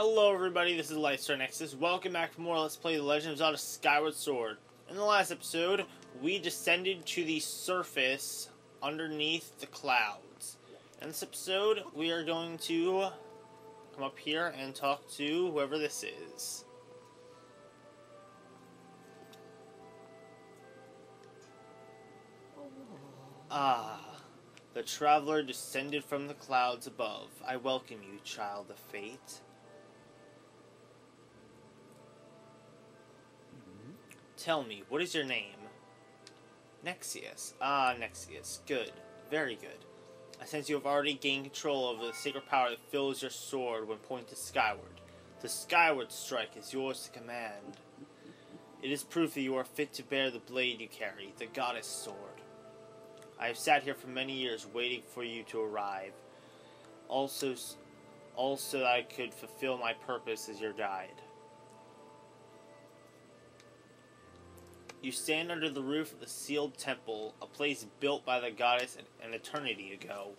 Hello everybody, this is Lightstar Nexus. Welcome back for more Let's Play The Legend of Zelda Skyward Sword. In the last episode, we descended to the surface underneath the clouds. In this episode, we are going to come up here and talk to whoever this is. The traveler descended from the clouds above. I welcome you, child of fate. Tell me, what is your name? Nexius. Ah, Nexius. Good. Very good. I sense you have already gained control over the sacred power that fills your sword when pointed skyward. The skyward strike is yours to command. It is proof that you are fit to bear the blade you carry, the goddess sword. I have sat here for many years waiting for you to arrive. Also that I could fulfill my purpose as your guide. You stand under the roof of the sealed temple, a place built by the goddess an eternity ago.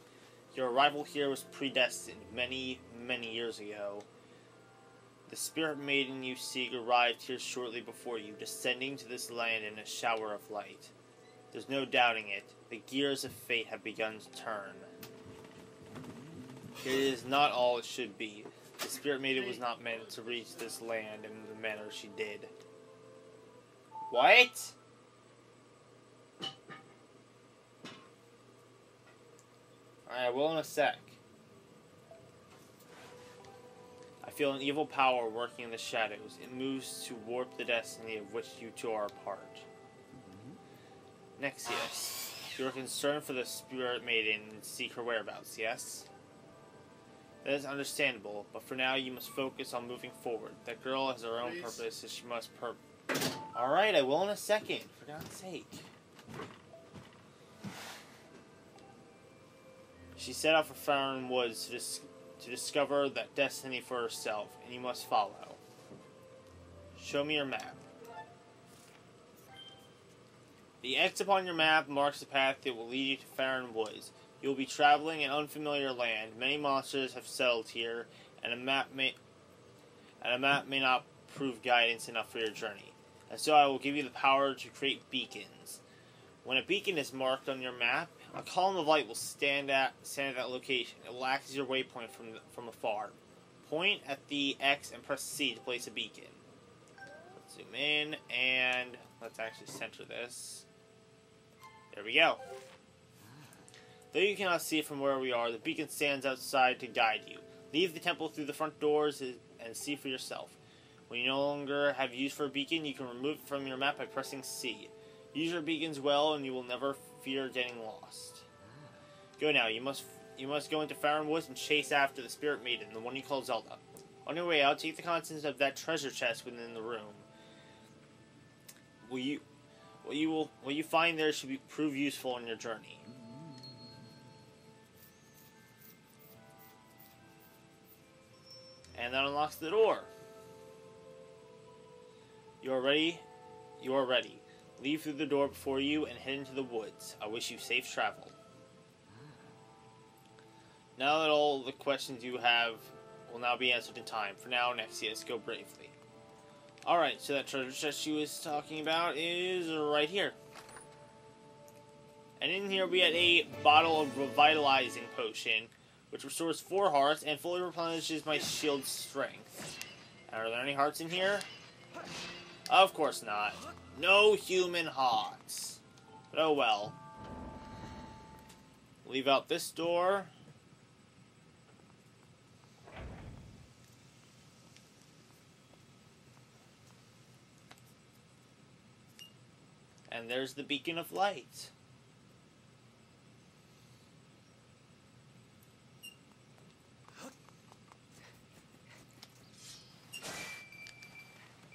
Your arrival here was predestined many, many years ago. The spirit maiden you seek arrived here shortly before you, descending to this land in a shower of light. There's no doubting it. The gears of fate have begun to turn. It is not all it should be. The spirit maiden was not meant to reach this land in the manner she did. What? Alright, I will in a sec. I feel an evil power working in the shadows. It moves to warp the destiny of which you two are a part. Nexius, you are concerned for the spirit maiden and seek her whereabouts, yes? That is understandable, but for now you must focus on moving forward. That girl has her own purpose, and she must Alright, I will in a second, for God's sake. She set out for Faron Woods to discover that destiny for herself, and you must follow. Show me your map. The X upon your map marks the path that will lead you to Faron Woods. You will be traveling in unfamiliar land. Many monsters have settled here, and a map may not prove guidance enough for your journey. And so I will give you the power to create beacons. When a beacon is marked on your map, a column of light will stand at that location. It will act as your waypoint from afar. Point at the X and press C to place a beacon. Let's zoom in, and let's actually center this. There we go. Though you cannot see it from where we are, the beacon stands outside to guide you. Leave the temple through the front doors and see for yourself. When you no longer have use for a beacon, you can remove it from your map by pressing C. Use your beacons well, and you will never fear getting lost. Go now. You must go into Faron Woods and chase after the spirit maiden, the one you call Zelda. On your way out, take the contents of that treasure chest within the room. What you find there should prove useful on your journey. And that unlocks the door. You are ready? You are ready. Leave through the door before you and head into the woods. I wish you safe travel. Now that all the questions you have will now be answered in time. For now, Nexius, go bravely. Alright, so that treasure chest she was talking about is right here. And in here we had a bottle of revitalizing potion, which restores 4 hearts and fully replenishes my shield strength. Are there any hearts in here? Of course not. No human hearts. But oh well. Leave out this door. And there's the beacon of light.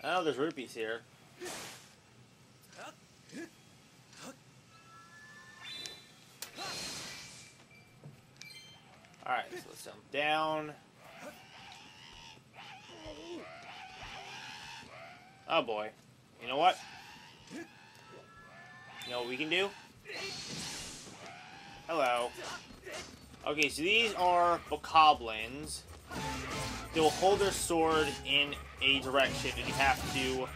Oh, there's rupees here. Alright, so let's jump down. Oh boy. You know what? You know what we can do? Hello. Okay, so these are bokoblins. they'll hold their sword in a direction, and you have to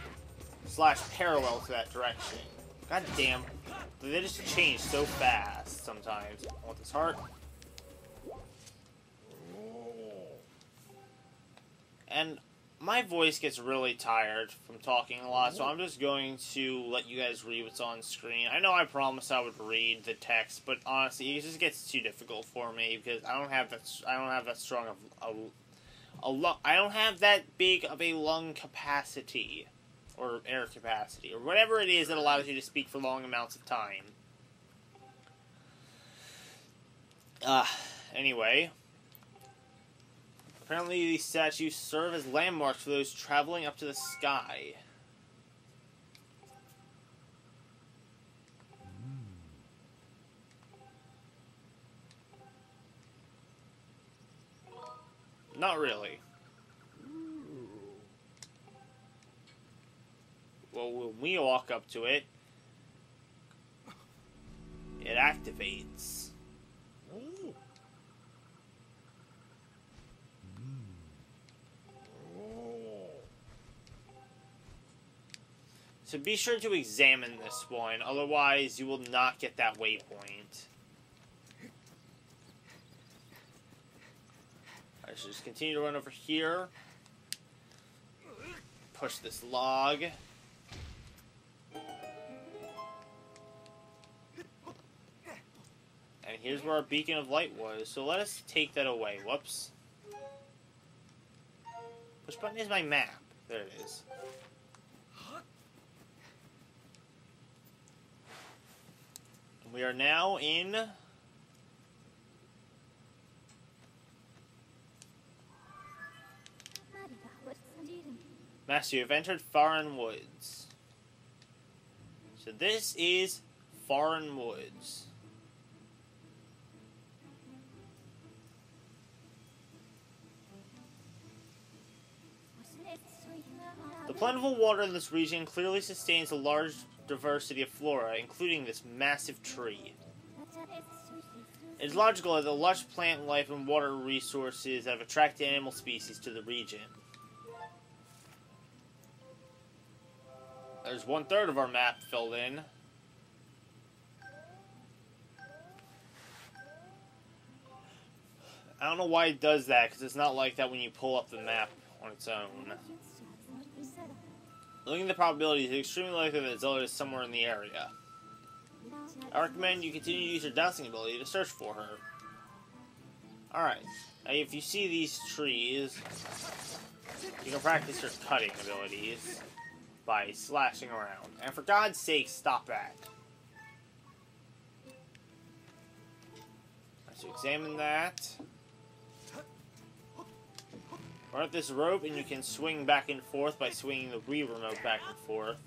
slash parallel to that direction. God damn. They just change so fast sometimes. I want this heart. And my voice gets really tired from talking a lot, so I'm just going to let you guys read what's on screen. I know I promised I would read the text, but honestly, it just gets too difficult for me because I don't have that strong of I don't have that big of a lung capacity or air capacity or whatever it is that allows you to speak for long amounts of time. Anyway. Apparently, these statues serve as landmarks for those traveling up to the sky. Not really. Well, when we walk up to it, it activates. So be sure to examine this one, otherwise you will not get that waypoint. Alright, so just continue to run over here. Push this log. And here's where our beacon of light was, so let us take that away. Whoops. Which button is my map? There it is. We are now in Master, you have entered Faron Woods. So this is Faron Woods. The plentiful water in this region clearly sustains a large diversity of flora, including this massive tree. It is logical that the lush plant life and water resources have attracted animal species to the region. There's 1/3 of our map filled in. I don't know why it does that, because it's not like that when you pull up the map on its own. Looking at the probabilities, it's extremely likely that Zelda is somewhere in the area. I recommend you continue to use your dowsing ability to search for her. Alright, if you see these trees, you can practice your cutting abilities by slashing around. And for God's sake, stop that. So examine that. Run up this rope and you can swing back and forth by swinging the Wii remote back and forth.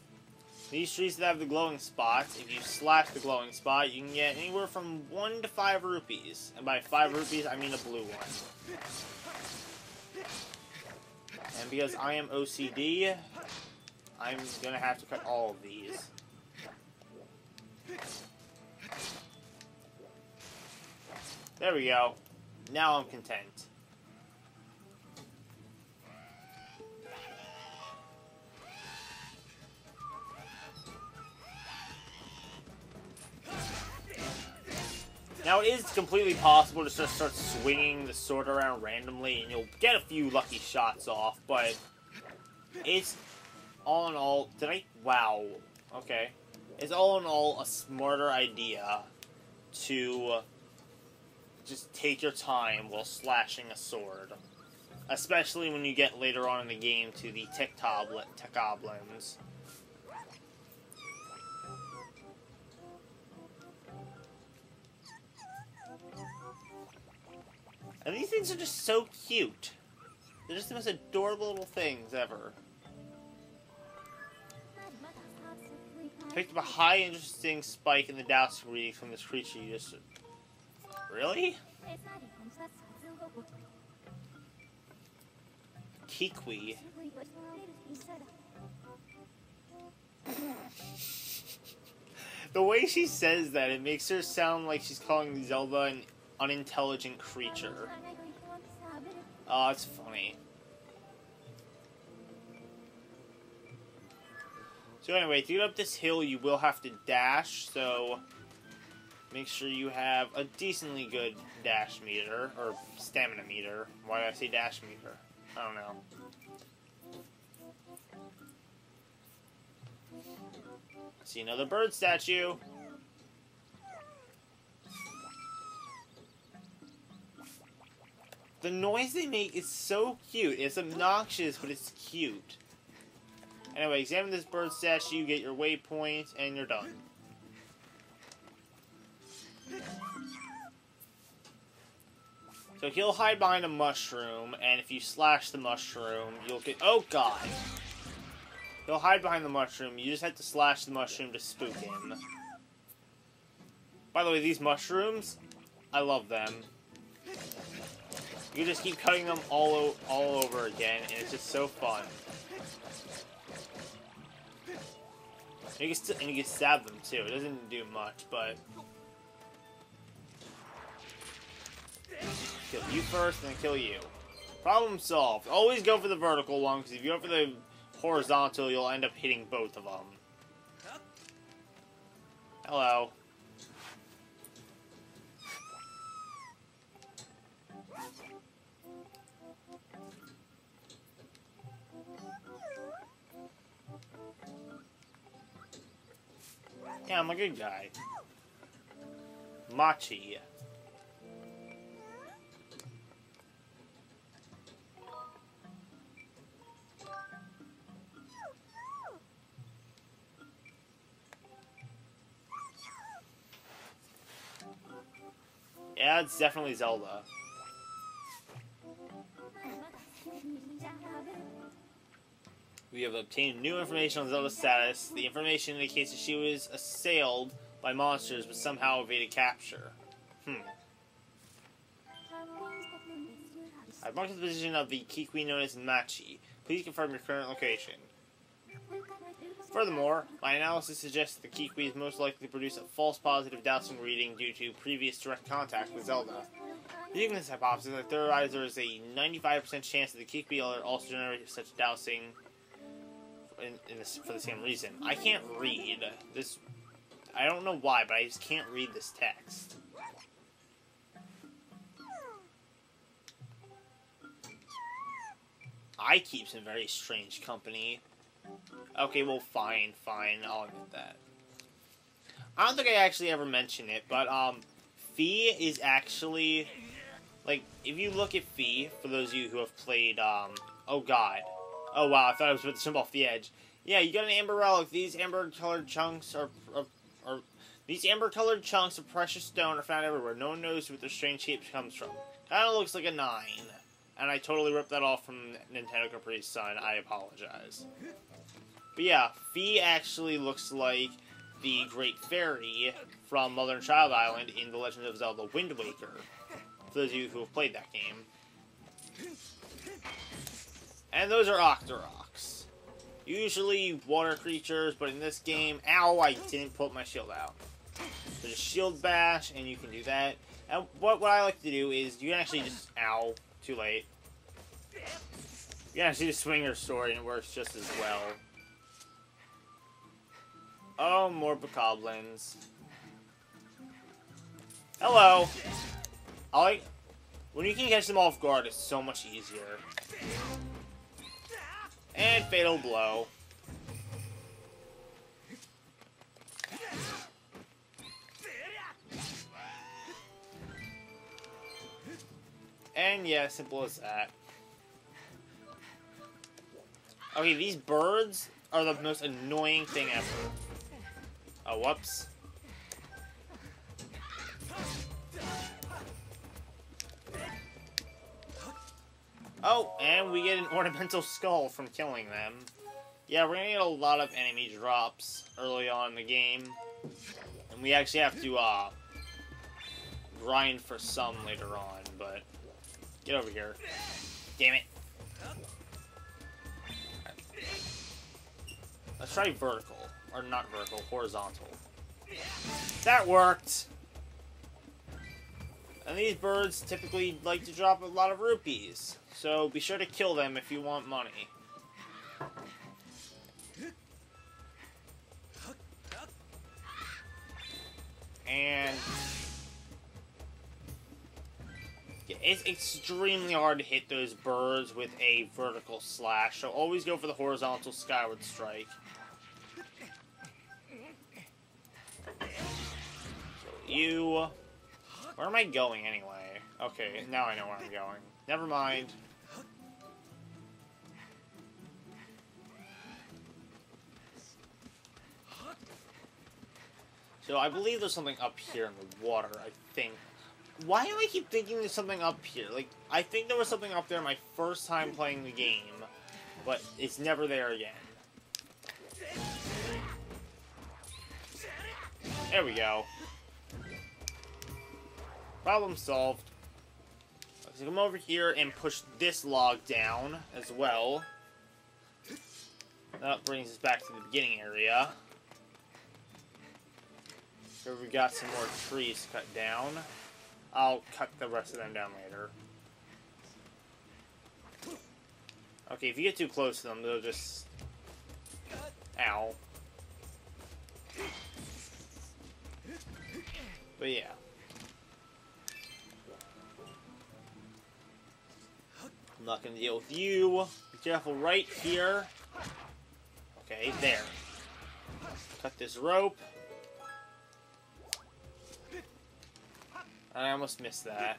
These trees that have the glowing spots, if you slash the glowing spot, you can get anywhere from 1 to 5 rupees. And by 5 rupees, I mean a blue one. And because I am OCD, I'm gonna have to cut all of these. There we go. Now I'm content. Now, it is completely possible to just start swinging the sword around randomly, and you'll get a few lucky shots off, but it's, all in all, wow, okay. It's all in all a smarter idea to just take your time while slashing a sword. Especially when you get later on in the game to the tech goblins. And these things are just so cute. They're just the most adorable little things ever. Picked up a high interesting spike in the dowsing reading from this creature you just... Really? Kikwis. The way she says that, it makes her sound like she's calling Zelda an unintelligent creature. Oh, it's funny. So anyway, to get up this hill, you will have to dash, so make sure you have a decently good dash meter, or stamina meter. Why did I say dash meter? I don't know. See another bird statue. The noise they make is so cute. It's obnoxious, but it's cute. Anyway, examine this bird statue, get your waypoint, and you're done. So he'll hide behind a mushroom, and if you slash the mushroom, you'll get... Oh, God! He'll hide behind the mushroom. You just have to slash the mushroom to spook him. By the way, these mushrooms, I love them. You just keep cutting them all over again, and it's just so fun. And you can stab them, too. It doesn't do much, but... Kill you first, and then kill you. Problem solved. Always go for the vertical one, because if you go for the horizontal, you'll end up hitting both of them. Hello. Yeah, I'm a good guy. Machi. Yeah, it's definitely Zelda. We have obtained new information on Zelda's status. The information indicates that she was assailed by monsters, but somehow evaded capture. I've marked the position of the Kikwis known as Machi. Please confirm your current location. Furthermore, my analysis suggests that the Kikwis most likely produce a false positive dowsing reading due to previous direct contact with Zelda. Using this hypothesis, I theorize there is a 95% chance that the Kikwis are also generate such dowsing for the same reason. I can't read this. I don't know why, but I just can't read this text. I keep in very strange company. Okay, well, fine, I'll admit that. I don't think I actually ever mentioned it, but, Fee is actually, like, if you look at Fee, for those of you who have played, oh god. Oh wow, I thought I was about to jump off the edge. Yeah, you got an amber relic. These amber-colored chunks of precious stone are found everywhere. No one knows what their strange shape comes from. Kinda looks like a 9. And I totally ripped that off from Nintendo Capri's Son. I apologize. But yeah, Fee actually looks like the Great Fairy from Mother and Child Island in The Legend of Zelda Wind Waker. For those of you who have played that game. And those are Octoroks. Usually water creatures, but in this game... Ow, I didn't put my shield out. So just shield bash, and you can do that. And what I like to do is, you can actually just... Ow, too late. You can actually just swing your sword, and it works just as well. Oh, more bokoblins. Hello! When you can catch them off guard, it's so much easier. And fatal blow. And yeah, simple as that. Okay, these birds are the most annoying thing ever. Oh, whoops. Oh, and we get an ornamental skull from killing them. Yeah, we're gonna get a lot of enemy drops early on in the game. And we actually have to, grind for some later on, but... Get over here. Damn it. Let's try vertical. Or not vertical, horizontal. That worked! And these birds typically like to drop a lot of rupees. So be sure to kill them if you want money. And it's extremely hard to hit those birds with a vertical slash, so always go for the horizontal Skyward strike. So where am I going anyway? Okay, now I know where I'm going. Never mind. So I believe there's something up here in the water, I think. Why do I keep thinking there's something up here? Like, I think there was something up there my first time playing the game, but it's never there again. There we go. Problem solved. So come over here and push this log down as well. That brings us back to the beginning area. Here we got some more trees cut down. I'll cut the rest of them down later. Okay, if you get too close to them, they'll just... Ow. But yeah. I'm not gonna deal with you. Be careful right here. Okay, there. Cut this rope. I almost missed that.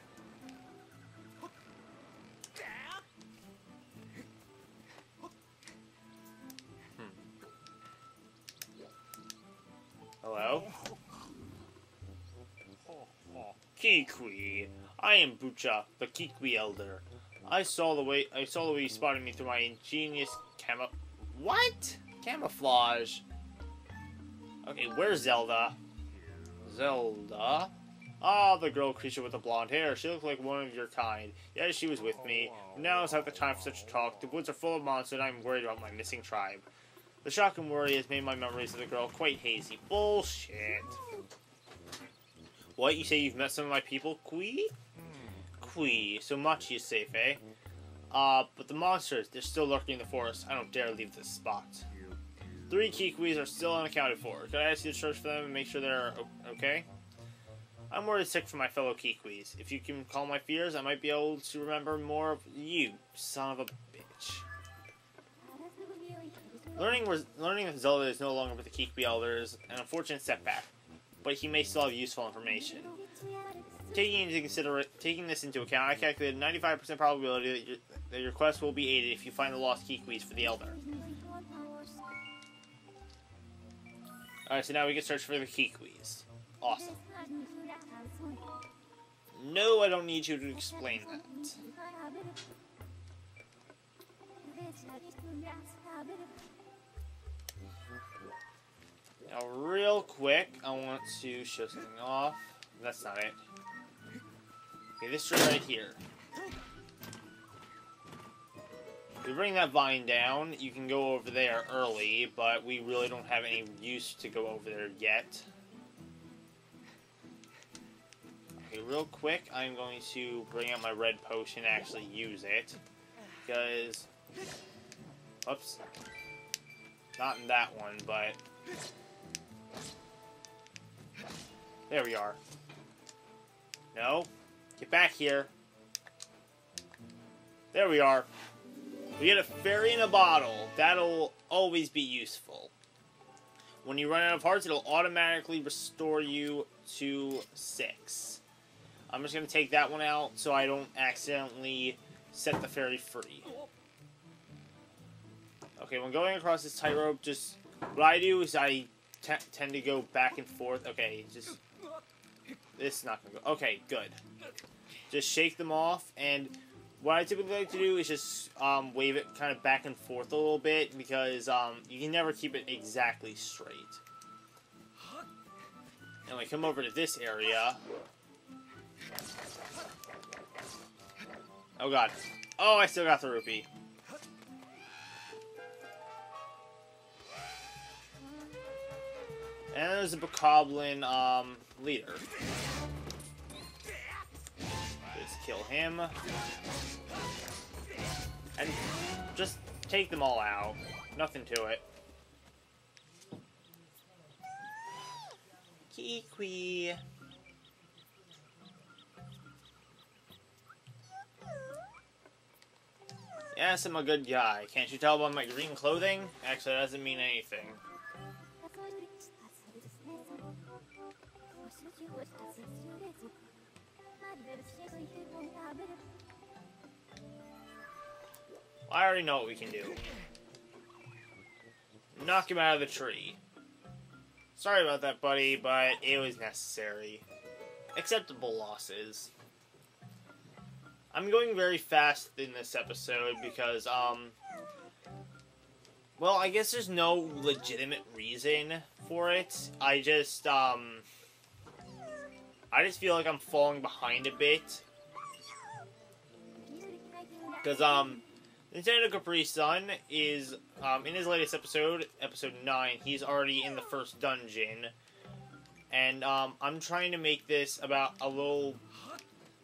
Hello? Kikwis. I am Bucha, the Kikwis elder. I saw the way you spotted me through my ingenious camouflage. Okay, where's Zelda? Zelda? Ah, the girl creature with the blonde hair. She looked like one of your kind. Yes, she was with me. But now is not the time for such talk. The woods are full of monsters, and I'm worried about my missing tribe. The shock and worry has made my memories of the girl quite hazy. Bullshit. What? You say you've met some of my people? Kikwis. So much is safe, eh? But the monsters, they're still lurking in the forest. I don't dare leave this spot. 3 Kikwis are still unaccounted for. Could I ask you to search for them and make sure they're okay? I'm worried sick for my fellow Kikwis. If you can calm my fears, I might be able to remember more of you, son of a bitch. Learning that Zelda is no longer with the Kikwis Elder is an unfortunate setback, but he may still have useful information. Taking this into account, I calculated a 95% probability that your quest will be aided if you find the lost Kikwis for the Elder. Alright, so now we can search for the Kikwis. Awesome. No, I don't need you to explain that. Now, real quick, I want to show something off. That's not it. Okay, this tree right here. If you bring that vine down, you can go over there early, but we really don't have any use to go over there yet. Okay, real quick, I'm going to bring out my red potion and actually use it. Because... Whoops. Not in that one, but... There we are. No. Get back here. There we are. We get a fairy in a bottle. That'll always be useful. When you run out of hearts, it'll automatically restore you to 6. I'm just going to take that one out so I don't accidentally set the fairy free. Okay, when going across this tightrope, just... What I do is I tend to go back and forth. Okay, just... This is not going to go... Okay, good. Just shake them off, and what I typically like to do is just wave it kind of back and forth a little bit, because you can never keep it exactly straight. And we come over to this area... Oh god. Oh, I still got the rupee. And there's a Bokoblin leader. Just kill him. And just take them all out. Nothing to it. Kikwis. Yes, I'm a good guy. Can't you tell by my green clothing? Actually, that doesn't mean anything. I already know what we can do. Knock him out of the tree. Sorry about that, buddy, but it was necessary. Acceptable losses. I'm going very fast in this episode because, well, I guess there's no legitimate reason for it. I just feel like I'm falling behind a bit. Because, Nintendo Capri Sun is, in his latest episode, episode 9, he's already in the first dungeon. And, I'm trying to make this about a little...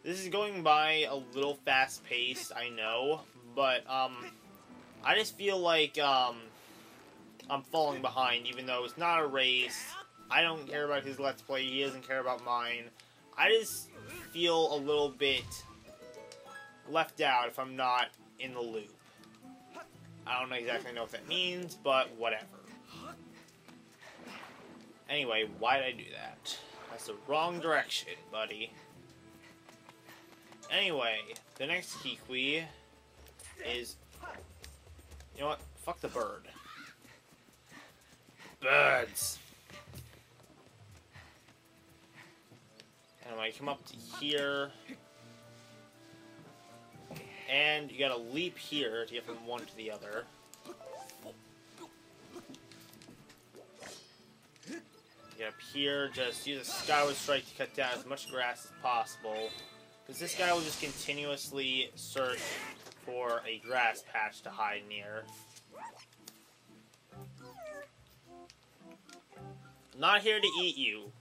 This is going by a little fast-paced, I know, but, I just feel like, I'm falling behind, even though it's not a race. I don't care about his Let's Play, he doesn't care about mine. I just feel a little bit left out if I'm not in the loop. I don't exactly know what that means, but whatever. Anyway, why did I do that? That's the wrong direction, buddy. Anyway, the next Kikwis is... You know what? Fuck the bird. Birds! And when I come up to here... And you gotta leap here to get from one to the other. Get up here, just use a Skyward strike to cut down as much grass as possible. Because this guy will just continuously search for a grass patch to hide near. Not here to eat you.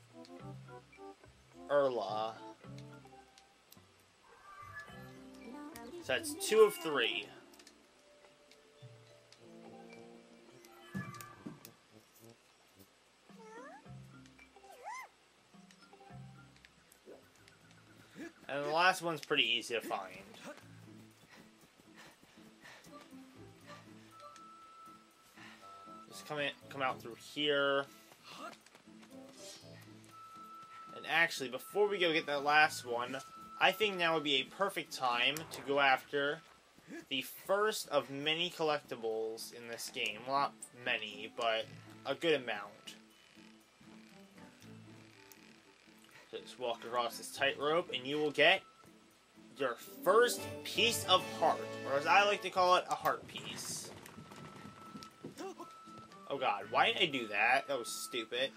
Erla. So that's 2 of 3. And the last one's pretty easy to find. Just come out through here. And actually, before we go get that last one, I think now would be a perfect time to go after the first of many collectibles in this game. Well, not many, but a good amount. So just walk across this tightrope, and you will get your first piece of heart, or as I like to call it, a heart piece. Oh god, why did I do that? That was stupid.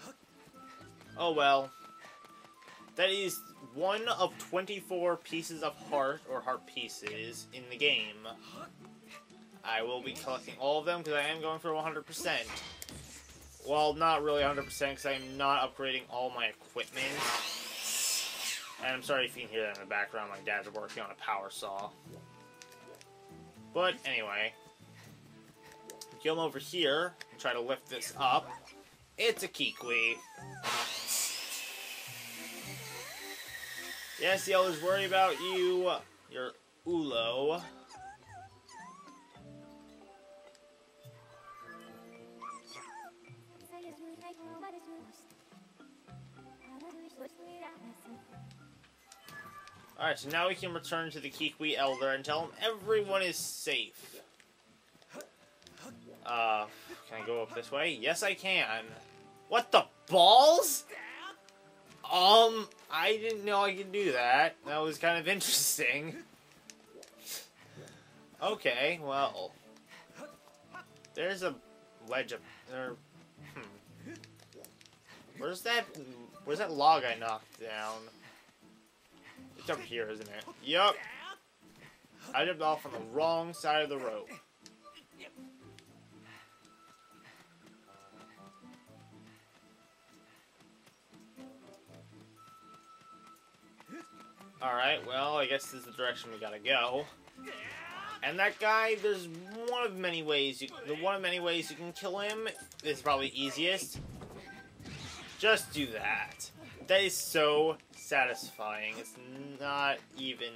Oh well. That is one of 24 pieces of heart, or heart pieces, in the game. I will be collecting all of them, because I am going for 100%. Well, not really 100%, because I am not upgrading all my equipment. And I'm sorry if you can hear that in the background, my dad's working on a power saw. But, anyway. Come over here, and try to lift this up. It's a Kikwis. Yes, the elders worry about you, your Ulo. Alright, so now we can return to the Kikwis Elder and tell him everyone is safe. Can I go up this way? Yes, I can. What the balls? I didn't know I could do that. That was kind of interesting. Okay, well. There's a ledge up there. Where's that log I knocked down? It's up here, isn't it? Yup. I jumped off on the wrong side of the rope. Alright, well, I guess this is the direction we gotta go. And that guy, there's one of many ways you can kill him. This is probably easiest. Just do that. That is so satisfying. It's not even...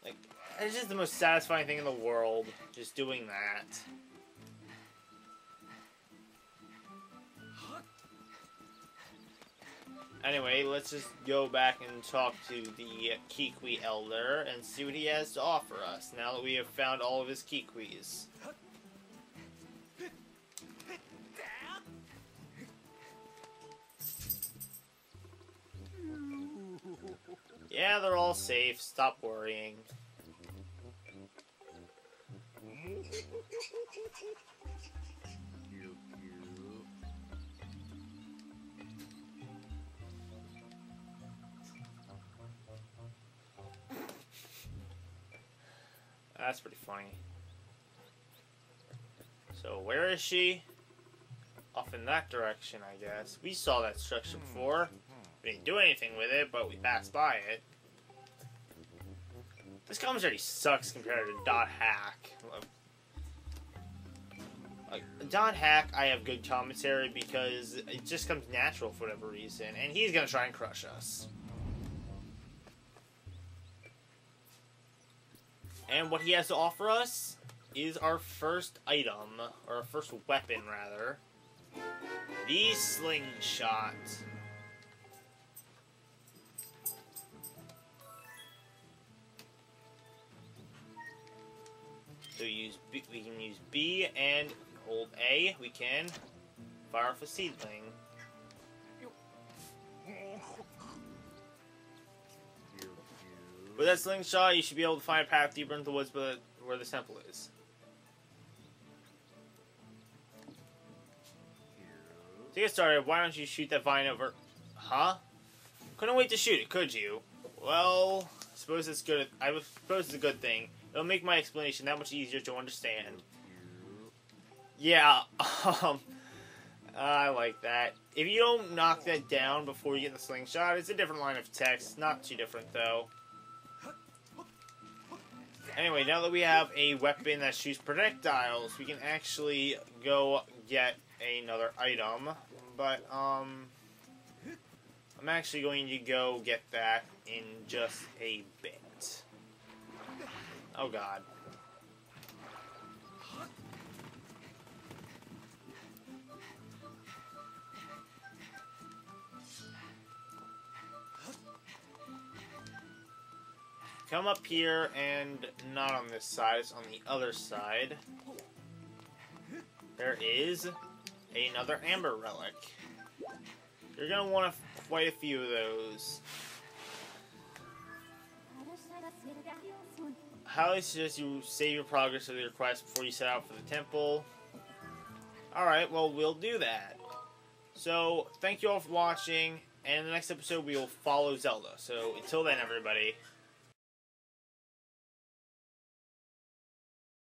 like, it's just the most satisfying thing in the world. Just doing that. Anyway, let's just go back and talk to the Kikwis Elder and see what he has to offer us now that we have found all of his Kikwis. Yeah, they're all safe. Stop worrying. That's pretty funny. So, where is she? Off in that direction, I guess. We saw that structure before. We didn't do anything with it, but we passed by it. This commentary sucks compared to Dot Hack. Like, Dot Hack, I have good commentary because it just comes natural for whatever reason, and he's gonna try and crush us. And what he has to offer us is our first item, or our first weapon, rather. The slingshot. So we can use B and hold A. We can fire off a seedling. With that slingshot, you should be able to find a path deeper into the woods where the temple is. To get started, why don't you shoot that vine over... Huh? Couldn't wait to shoot it, could you? Well, I suppose it's good. I suppose it's a good thing. It'll make my explanation that much easier to understand. Yeah, I like that. If you don't knock that down before you get the slingshot, it's a different line of text. Not too different, though. Anyway, now that we have a weapon that shoots projectiles, we can actually go get another item. But, I'm actually going to go get that in just a bit. Oh, God. Come up here, and not on this side, it's on the other side. There is another amber relic. You're gonna want quite a few of those. Highly suggest you save your progress of the request before you set out for the temple. Alright, well, we'll do that. So, thank you all for watching, and in the next episode we will follow Zelda. So, until then, everybody.